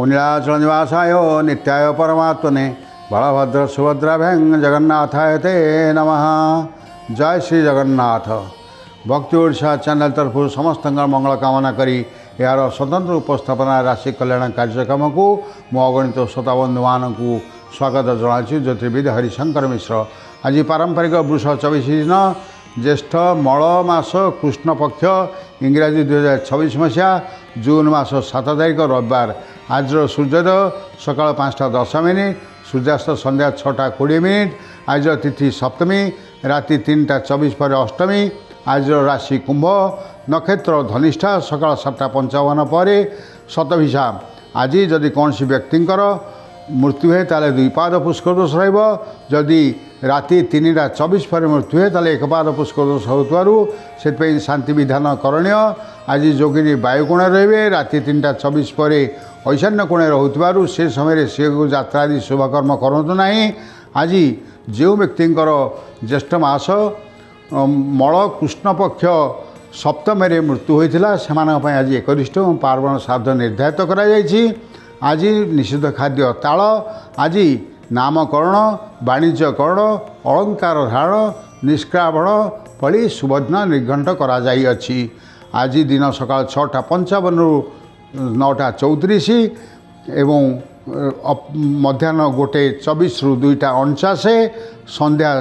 नीलाचल निवासाय नित्याय परमात्मने बलभद्र सुभद्राभ्यां जगन्नाथाय ते नमः। जय श्री जगन्नाथ। भक्ति ओडिशा चैनल तरफ समस्त मंगल कामना करी यार स्वतंत्र उपस्थापना राशि कल्याण कार्यक्रम को मो अगणित श्रोता बंधु मानक स्वागत जनाऊँ। ज्योतिर्विद हरिशंकर मिश्र। आज पारंपरिक वृष 24 दिन ज्येष्ठ मल मास कृष्ण पक्ष इंग्राजी 2026 मसीहा जून मास 7 तारिख रविवार। आज सूर्योदय सकाल 5:10, सूर्यास्त संध्या 6:20। आज तिथि सप्तमी, राति 3:24 पर अष्टमी। आज राशि कुंभ, नक्षत्र धनिष्ठा सकाल 7:55 पर शतभिषा। आज जदि कौन व्यक्तिंकर मृत्यु है ताले 2 पाद पुष्कर दोष रही। राति 3:24 पर मृत्यु है ताले 1 पाद पुष्कर दोष होती शांति विधान करणीय। आज जोगिनी वायुकोण रे राति 3:24 पर ईशान्य कोण रोथु से समय सी यात्रा आदि शुभकर्म करूँ ना। आज जो व्यक्तिंकर ज्येष्ठ मास मल कृष्ण पक्ष सप्तम मृत्यु होता से आज एकनिष्ठ पार्वण श्राद्ध निर्धारित कराई। आज निषिद्ध खाद्य ताल। आज नामकरण, वाणिज्यकरण, अलंकार धारण, निष्कावण भली शुभदिन निर्घंट करा जाई अछि। आज दिन सकाल 6:55 9:34 एवं मध्याह्न 1:24 रु 2:49, संध्या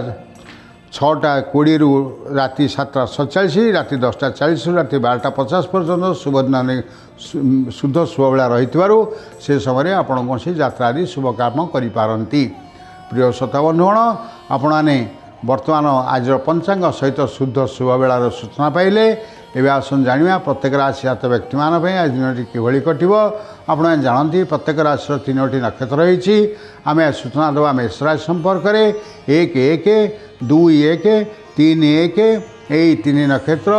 6:20 राति 7:47, राति 10:40 राति 12:50 पर्यंत शुभदिन शुद्ध शुभबेला रही से समय आपण कौन यात्रा आदि शुभ काम करिपारंती। प्रिय श्रोता बंधुगण, आपने वर्तमान आज पंचांग सहित शुद्ध शुभबेलार सूचना पाइले। एवं आसन जाना प्रत्येक राशिजात व्यक्ति आज दिन किभली कटो। आप जानती प्रत्येक राशि 3टी नक्षत्र रही। आम सूचना देवा मेष राशि संपर्क में 1-1, 2-1, 3-1 यही 3 नक्षत्र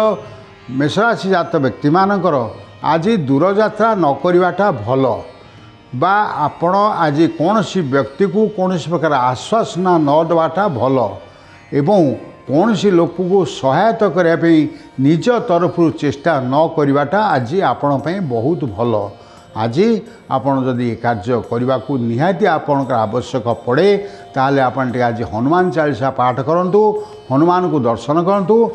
मेष राशि जात व्यक्ति आज दूरयात्रा न करवाटा भल बा आपण आज कौन व्यक्ति को कौन प्रकार आश्वासना न देवाटा भल एवं कौन लोक को सहायता करने निज तरफ चेष्टा न करवाटा आज आपण बहुत भल। आज आपण जदि कार्य करने को निहाती आपणकर आवश्यक पड़े ताले आपण आज हनुमान चालीसा पाठ करूँ, हनुमान को दर्शन करूँ,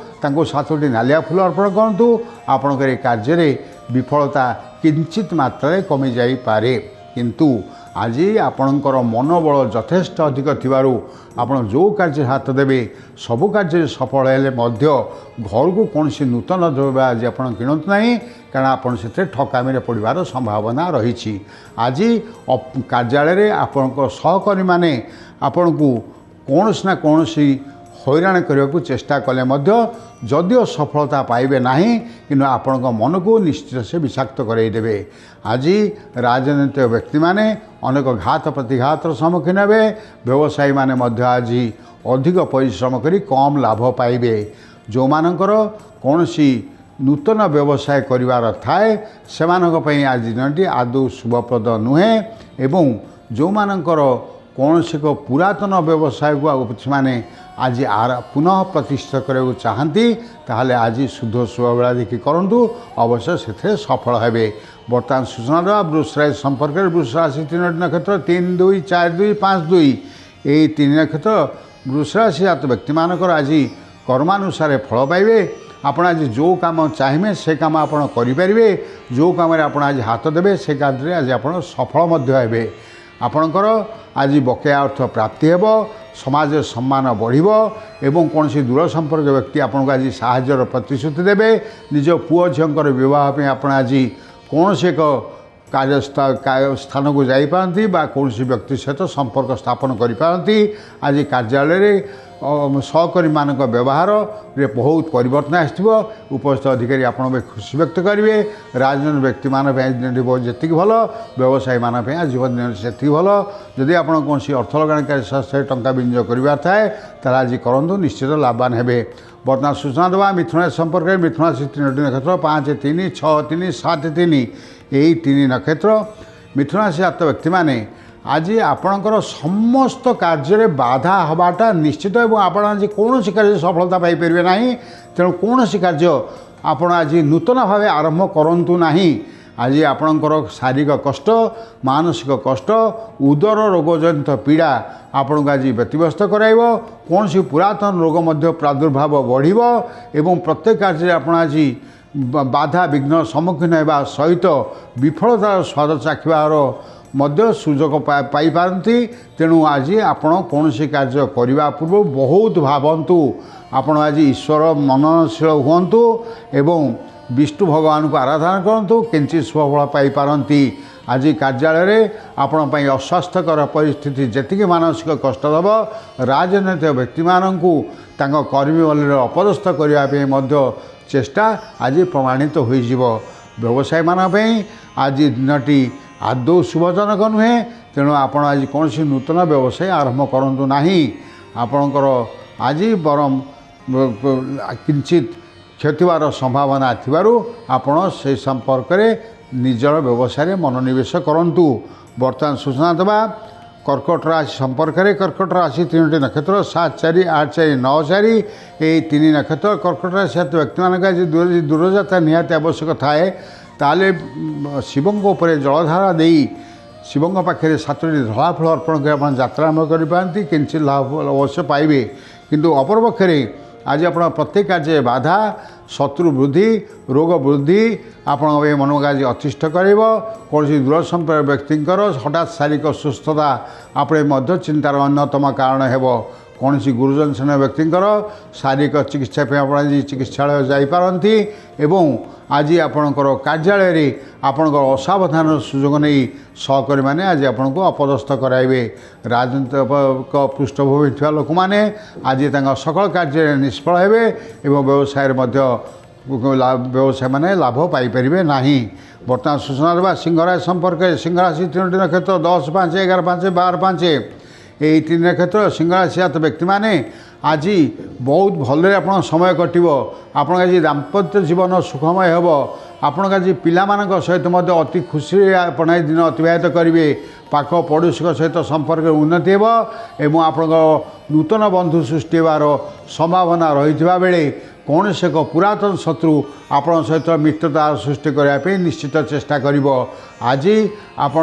7टी नालिया फूल अर्पण करूँ। आपणकर कार्य विफलता किंचित मात्रा कमी जाई पारे, किंतु आज आपणकर मनोबल यथेष्ट अधिक थिबारु आपण जो कार्य हाथ देवे सबु कार्य सफल हेले मध्य घर को कौन नूतन द्रव्य आज आप किणत ना, कारण आपड़ से ठकामी पड़ार संभावना रही। आज कार्यालय आपण सहकर्मी माने आपण को कौन ना कौन हैरान करने को चेष्टा कले जदिओ सफलता पाइबे नहीं, कि आपण मन को निश्चित से विषाक्त करदेवे। आज राजनीतिक व्यक्ति माने अनेक घात प्रतिघातर सम्मुखीन हे। व्यवसायी माने आज अधिक परिश्रम करी कम लाभ पाइबे। जो मानकर कौन नूतन व्यवसाय करिवार थाए सेमानक पई आज दिनटी आदौ शुभप्रद नुहे। एवं जो मानकर कौन को पुरातन व्यवसाय को माने आज पुनः प्रतिष्ठा करने चाहती ताहले आज शुद्ध शुभबेला देखिए करूँ, अवश्य से सफल हेबे। बर्तमान सूचना देवा वृष राशि संपर्क में वृष राशि 3टी नक्षत्र 3, 2, 4, 2, 5, 2 यही 3 नक्षत्र वृष राशि जात व्यक्ति आज कर्मानुसार फल पाइबे। आपण आज जो काम चाहिए से काम आप करें, जो काम आज हाथ देवे से कार्य आज आप सफल हेबे। आपणकर आज बकेया अर्थ प्राप्ति हेब, समाज सम्मान बढ़िबो एवं कौन दूर संपर्क व्यक्ति आपको आज साहाय्यर प्रतिश्रुति देवे। निज पुओ झीर विवाह आप आज कौन एक स्थान को जापारती कौन व्यक्ति सहित संपर्क स्थापन करें। आज कार्यालय सहकर्मी मान व्यवहार रे बहुत परिवर्तन आसो। उपस्थित अधिकारी आपन खुशी व्यक्त करेंगे। राजनीतिक व्यक्ति मान जी भल, व्यवसायी मान जीवन से भल। जदि आप कौन अर्थ लगाणकारी संस्था टंका विनियोग करार थाए ताला आज करूँ, निश्चित लाभवान हेबे। बर्तमान सूचना देवा मिथुन राशि संपर्क में मिथुन राशि 3टी नक्षत्र 5, 3, 6, 3, 7, 3 यही 3 नक्षत्र मिथुन राशि जात व्यक्ति माने आज आपणकर समस्त कार्य बाधा हवाटा निश्चित एवं आपण आज कौन कार्य सफलता पाइपर ना। तेणु कौन कार्य आप आज नूतन भाव आरंभ करूँ ना। आज आपणकर शारीरिक कष्ट मानसिक कष्ट उदर रोगजनित पीड़ा आपण को आज व्यतीव्यस्त कराइब कौन सी पुरातन रोग मध्य प्रादुर्भाव बढ़िब एवं प्रत्येक कार्य आप आज बाधा विघ्न सम्मुखीन होगा सहित विफलतार स्वाद चाखिबार मध्य सुजोग पाई पारती तेणु आज आपण कौन सी कार्य करने पूर्व बहुत भावतु आपण आज ईश्वर मननशील हुंतु एवं विष्णु भगवान को आराधना करूँ किंचित शुभफल पाई पारती आज कार्यालय आपण पाई अस्वास्थ्यकर परिस्थिति जी मानसिक कष्ट देव राजनैतिक व्यक्ति मानू कर्मी बल अपदस्थ करने चेष्टा आज प्रमाणित हो व्यवसायी मानी आज दिनटी आदौ शुभजनक नुहे तेणु आपण आज कौन सी नूतन व्यवसाय आरंभ करूँ ना आपणकर आज बरम किंचित क्षतिवार संभावना थिबारु आपण से संपर्क में निजर व्यवसाय मनोनिवेश करंतु। वर्तमान सूचना देवा कर्कट राशि संपर्क में कर्कट राशि 3टी नक्षत्र 7, 4, 8, 4, 9, 4 ये 3 नक्षत्र कर्कट राशि व्यक्ति मान दूरयात्रा निहाती आवश्यक थाए ताले शिवों उपर जलधारा दे शिवों पाखे 7टी धला फल अर्पण कर यात्रा आरंभ करपारती किंचित लाभ अवश्य पाइबे किंतु अपरपक्षे आज आप प्रत्येक कार्य बाधा शत्रु वृद्धि रोग वृद्धि आपण मन को आज अतिष्ठ कर कौन दूर संपर्क व्यक्तिंकर हठात शारीरिक सुस्थता आपणे चिंतार अन्यतम कारण हो कौन गुरुजन श्रेणी व्यक्तिंकर शारीरिक चिकित्सा आज चिकित्सालय जापारती एवं आज आपणकर कार्यालय आपणकर असावधान सुजोग नहीं सहकर्मी मैंने आज आपण को अपदस्थ कराइबे राजनीतिक पृष्ठभूमि थी लोक मैंने आज सकल कार्य निष्फल हेबे एवं व्यवसाय व्यवसाय मैंने लाभ पाइपर ना। बर्तमान सूचना देवा सिंहराशि संपर्क सिंहराशि 3टी नक्षत्र 10, 5, 11, 5, 12, 5 यही 3 नक्षत्र सिंहराशि व्यक्ति मैंने आज बहुत भल आप समय कटो आपण आज दाम्पत्य जीवन सुखमय हे आपण आज पिला सहित अति खुशी आपण दिन अतिबाहित करेंगे पाख पड़ोशी सहित संपर्क उन्नति एवं आप नूतन बंधु सृष्टि होवार संभावना रही बेले कौन से एक पुरातन शत्रु आपण सहित मित्रता सृष्टि करने निश्चित चेष्टा कर आज आपण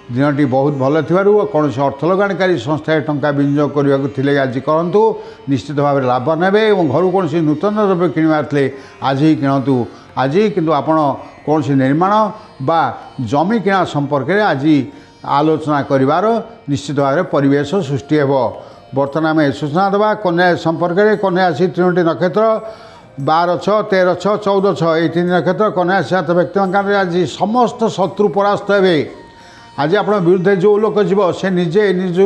दिनटी बहुत भल थी कौन से अर्थ लगाणकारी संस्था टंका विनियोग करने आज करूँ निश्चित भाव में लाभ ने घर कौन से नूतन द्रव्य किणवारे आज ही किणतु आज किंतु आपण कौन से निर्माण बा जमी किणा संपर्क में आज आलोचना करिवार निश्चित भाव में परिवेश सृष्टि हो। बर्तमान आम सूचना देवा कन्या संपर्क में कन्या राशि 3टी नक्षत्र 12, 6, 13, 6, 14, 6 ये 3 नक्षत्र कन्या राशि व्यक्ति आज समस्त शत्रु परास्त हे आज आप विरुद्ध जो लोक जीव से निजे निज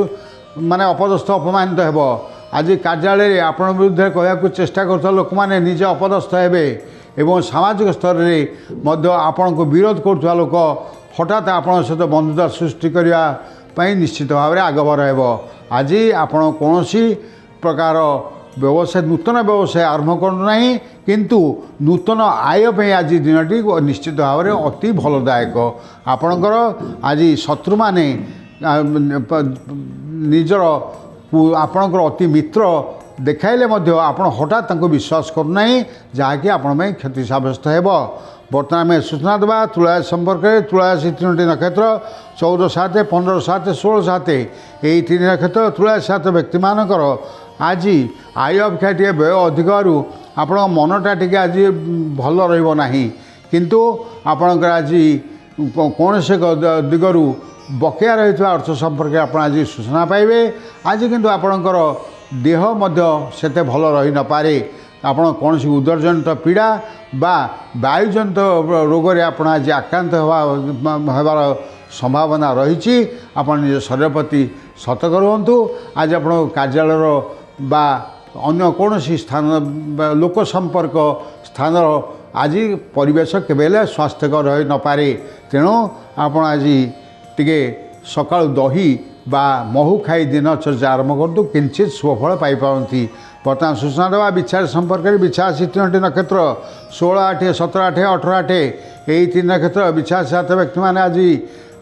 माने अपदस्थ अपमानित हो आज कार्यालय आप विरुद्ध कहूँ चेष्टा कर लोक मैंने निजे अपदस्थ हे एवं सामाजिक स्तर में आपण को विरोध करुवा लोक हठात आपण सहित बंधुता सृष्टि करने निश्चित भाव में आगभर हो आज आपण कौन प्रकार व्यवसाय नूतन व्यवसाय आरंभ करना किंतु नूतन आय पे आज दिनटी निश्चित भाव में अति भलदायक आपणकर आज शत्रु माने निजर आपणकर अति मित्र देखाइले आपण हठात विश्वास करना जहाँकि आपण क्षति साब्यस्त हो। बर्तमान में सूचना देवा तुला संपर्क में तुलासी 3टी नक्षत्र 14, 7, 15, 7, 16, 7 यही 3 नक्षत्र तुलासी व्यक्ति मानकर आज आय अपेक्षा टे व्यय अधिक आपण मनटा टे आज भल रहा किंतु आपणकर आज कौन से दिगरु बकेया रही अर्थ संपर्क आप आज सूचना पाइबे आज किंतु आपणकर देह सेते भल रही न पारे आपण कौन सी उदरजनित पीड़ा बा वायुजनित रोग रे आपण आज आक्रांत होवार संभावना रही आपण निज शरीर प्रति सतर्क रुहतु आज आप कार्यालय बा अन्य कौन सी स्थान लोक संपर्क स्थान आज परिवेश केवल स्वास्थ्यकर रही न पारे तेणु आपण आज टिके सकाळ दही बा महू खाई दिनचर्या आरंभ करूँ किंचित शुभफल पाइपारती। बर्तमान सूचना देवा विचार संपर्क में विचासी 3टी नक्षत्र 16, 8, 17, 8, 18, 8 यही 3 नक्षत्र विचार व्यक्ति मैंने आज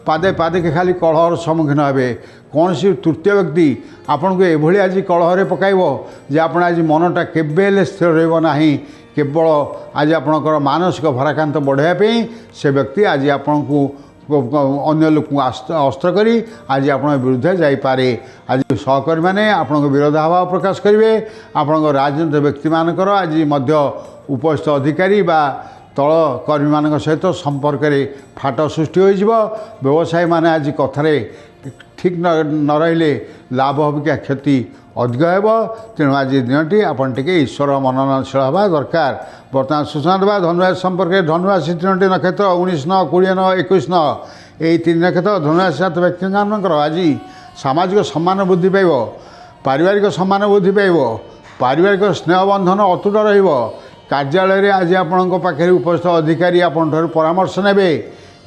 पादे पादे के खाली कलहर सम्मुखीन हे कौन सी तृतीय व्यक्ति आपन को एभली आज कलहरे पकाइब जे आप आज मनटा केबे स्थिर रहा केवल आज आपणकर मानसिक भाराक्रांत बढ़ावाई से व्यक्ति आज आपण को अन्य लोक अस्त्र करी आज आपण विरुद्ध जापे। आज सहकर्मी मैंने आपण विरोधाभाव प्रकाश करेंगे। आपण राजनीतिक व्यक्ति मानकर आज मध्य उपस्थित अधिकारी बा तल कर्मी मान सहित संपर्क में फाट सृष्टि हो व्यवसायी मैंने आज कथार ठीक न रही लाभ अपेक्षा क्षति अधिक हो। तेणु आज दिनटी आपन टिके ईश्वर मननशील हवा दरकार। बर्तमान सूचना देवा धनुराशि संपर्क में धनुराशि 3टी नक्षत्र 19 20 21 यही 3 नक्षत्र धनुराशि जात व्यक्ति आज सामाजिक सम्मान वृद्धि पाइब, पारिवारिक सम्मान वृद्धि पाइब, पारिवारिक स्नेह बंधन अतुट रहिबो। कार्यालय आज आपण पाखे उपस्थित अधिकारी आपण परामर्श नेबे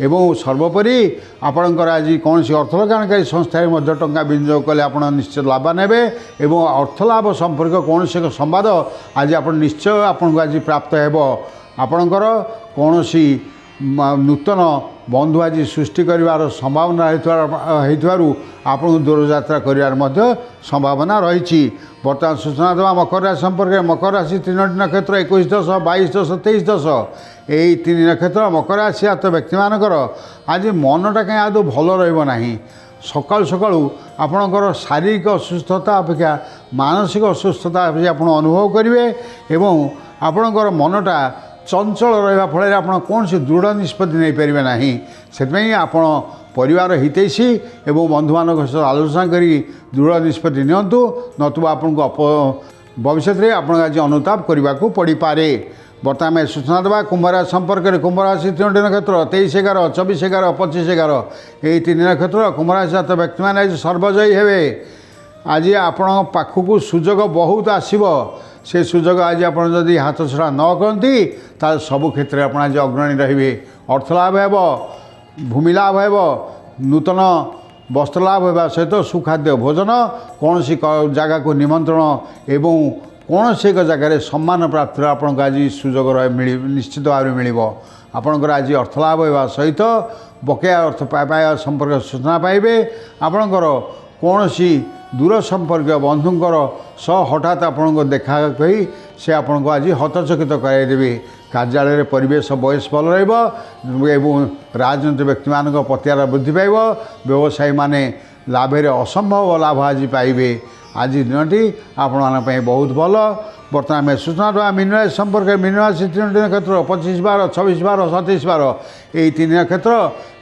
एवं सर्वोपरि आपणकर आज कौन अर्थ लगानकारी संस्था टंका विनियोग कले आप निश्चित लाभ नेबे एवं अर्थलाभ संपर्क कौन एक संवाद आज आप निश्चय आपन को आज प्राप्त हेबो। आपणकर कौन नूतन बंधु आज सृष्टि करिवार संभावना आपन दूरयात्रा करिवार मध्य संभावना रही। बर्तमान सूचना देवा मकर राशि संपर्क में मकर राशि 3टी नक्षत्र 21 10 22 10 23 10 यही 3 नक्षत्र मकर राशि जात व्यक्ति मानकर आज मनटा कहीं आदौ भल रहा। सकाळु सकाळु आपणकर शारीरिक असुस्थता अपेक्षा मानसिक असुस्थता आप अनुभव करेंगे एवं आपणकर मनटा चंचल रहा फल आप कौन दृढ़ निष्पत्ति नहीं पारे ना। से आप परिवार हितैषी एवं बंधु मान सहित आलोचना करी दृढ़ निष्पत्ति नियंतु नतुबा आपको भविष्य में आप आज अनुताप करने को पड़ पारे। बर्तमान सूचना देवा कुंभराशि संपर्क में कुंभराशि 3टी नक्षत्र 23 11 24 11 25 11 यही 3 नक्षत्र कुंभराशि जात व्यक्ति मैंने आज सर्वजयी हेबे। आज आपण पाखक सुजोग बहुत आसब से सुजोग आज आप हाथ छड़ा न करती सबु क्षेत्र में आप आज अग्रणी रे। अर्थलाभ हेब, भूमि लाभ हेब, नूतन वस्त्र लाभ होगा सहित सुखाद्य भोजन कौन जगह को निमंत्रण एवं कौन से एक जगह सम्मान प्राप्ति आपको आज सुजोग निश्चित भाव में मिल आपणकर आज अर्थलाभ होगा सहित बकेया अर्थ पाया संपर्क सूचना पाइबे। आपणकर कौन दूर संपर्क बंधुंकर सह हठात आपको देखा कही से आपको आज हतचकित कराइदेवे। कार्यालय परिवेश बयस भल एवं राजनीतिक व्यक्ति मान पतियार वृद्धि पाइब। व्यवसायी माने लाभे असंभव लाभ आज पाइबे। आज दिनटी आपण बहुत भल। बर्तमान में सूचना देवा मीन राशि संपर्क मीन राशि 3टी नक्षत्र 25 12 26 12 27 12 यही 3 नक्षत्र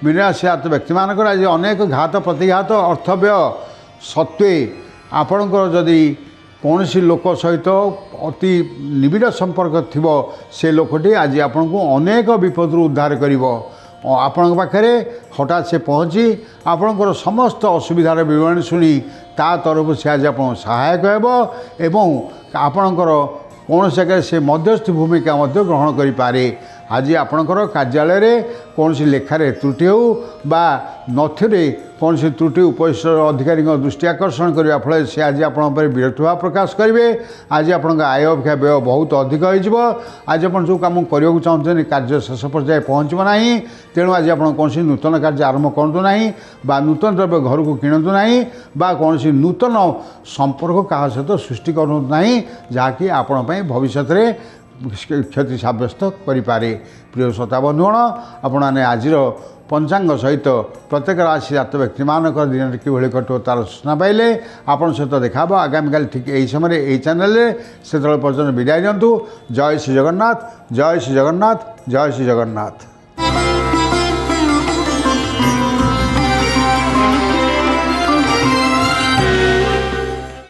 मीन राशि जात व्यक्ति मानकर आज अनेक घात प्रतिघात अर्थव्यय सत्वे आपणकर जदि कौन लोक सहित अति निबिड़ संपर्क थी से लोकटी आज आपन को अनेक विपद उद्धार कर आपण पाखे हठात से पहुँची आपणकर समस्त असुविधार विवरण शुणी ता तरफ से आज आप सहायक एवं आपणकर कौन जगह से मध्यस्थी भूमिका ग्रहण करें। आज आपणकर कार्यालय कौन लेखार त्रुटि हो बा नथिरे कौन त्रुटि उपस्थित अधिकारी दृष्टि आकर्षण करने फल से आज आप विरक्त भाव प्रकाश करेंगे। आज आप आय अपेक्षा व्यय बहुत अधिक हो। आज आप जो कम करने चाहते कार्य शेष पर्याय पहुँचब ना। तेणु आज आप कौन नूतन कार्य आरंभ करूँ ना बा नूतन द्रव्य घर को किणु ना बा कौन नूतन संपर्क क्या सहित सृष्टि करूँ ना जहाँकि आपण भविष्य में क्षति सब्यस्त करें। प्रिय श्रोता बंधुगण आपने आज पंचांग सहित प्रत्येक राशि जात व्यक्ति मान दिन कि कटो तार सूचना पाइले आपण सहित देखा आगामी काल ठीक यही समय यही चैनल से पर्यटन विदाय दिंतु। जय श्री जगन्नाथ, जय श्री जगन्नाथ, जय श्री जगन्नाथ।